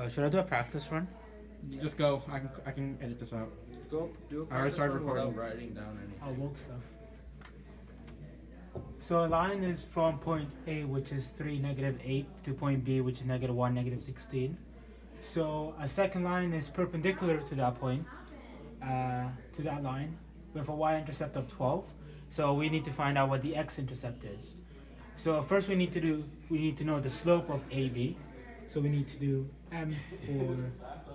Should I do a practice run? Just go. I can edit this out. Go do a I already practice started run without recording. writing down anything. I'll woke stuff. So a line is from point A, which is 3, -8, to point B, which is -1, -16. So a second line is perpendicular to that point, to that line, with a y-intercept of 12. So we need to find out what the x-intercept is. So first we need to know the slope of AB. So we need to do m for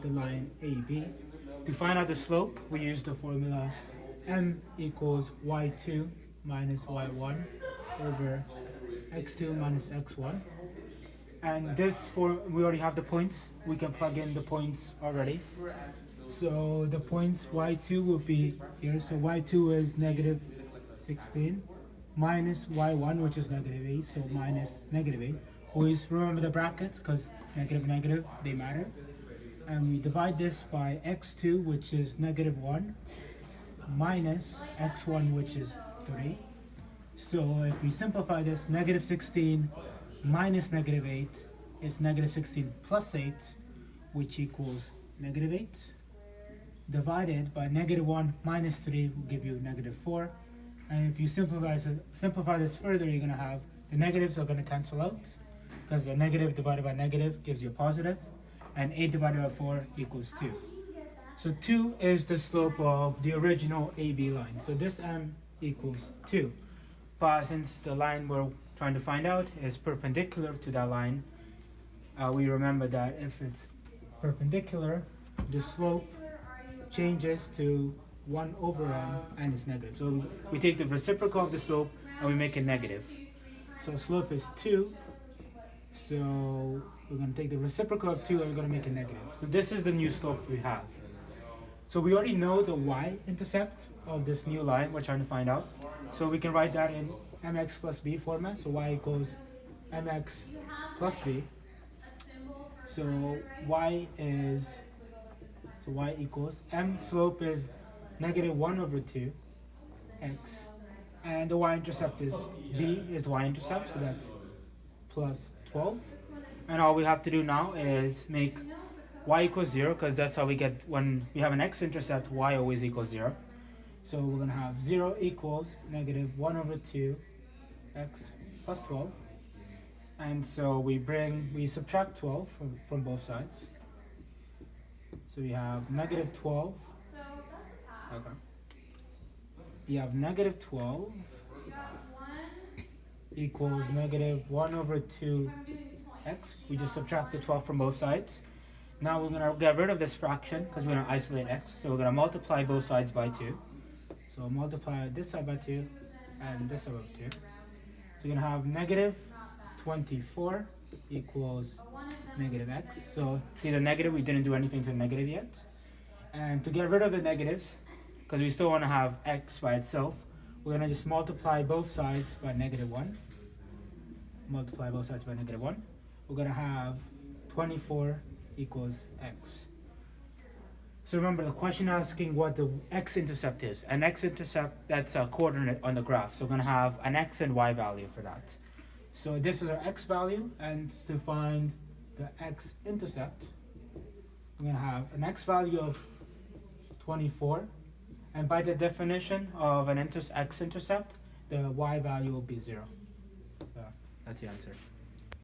the line AB. To find out the slope, we use the formula m equals y2 minus y1 over x2 minus x1. And this, we already have the points. We can plug in the points already. So the points y2 will be here. So y2 is -16 minus y1, which is -8. So minus -8. Always remember the brackets because negative, they matter. And we divide this by x2, which is -1, minus x1, which is 3. So if we simplify this, -16 minus -8 is -16 plus 8, which equals -8. Divided by -1 minus 3 will give you -4. And if you simplify this further, you're going to have the negatives are going to cancel out, because a negative divided by negative gives you a positive, and 8 divided by 4 equals 2. So 2 is the slope of the original AB line. So this m equals 2. But since the line we're trying to find out is perpendicular to that line, we remember that if it's perpendicular, the slope changes to 1 over m and it's negative. So we take the reciprocal of the slope and we make it negative. So slope is 2. So we're going to take the reciprocal of 2 and we're going to make it negative. So this is the new slope we have. So we already know the y-intercept of this new line we're trying to find out. So we can write that in mx plus b format. So y equals mx plus b. So y equals m slope is -1 over 2 x, and the y-intercept is b is the y-intercept, so that's plus 12. And all we have to do now is make y equals 0, because that's how we get when we have an x-intercept, y always equals 0. So we're going to have 0 equals -1 over 2 x plus 12. And so we subtract 12 from both sides. So we have -12. Okay. You have -12 equals -1 over 2x. We just subtract the 12 from both sides. Now we're going to get rid of this fraction because we're going to isolate x. So we're going to multiply both sides by 2. So multiply this side by 2 and this side by 2. So you're going to have -24 equals -x. So see the negative, we didn't do anything to the negative yet. And to get rid of the negatives, because we still want to have x by itself, we're going to just multiply both sides by -1. Multiply both sides by -1. We're going to have 24 equals x. So remember, the question asking what the x-intercept is. An x-intercept, that's a coordinate on the graph. So we're going to have an x and y value for that. So this is our x value, and to find the x-intercept, we're going to have an x value of 24. And by the definition of an x-intercept, the y value will be 0. So that's the answer.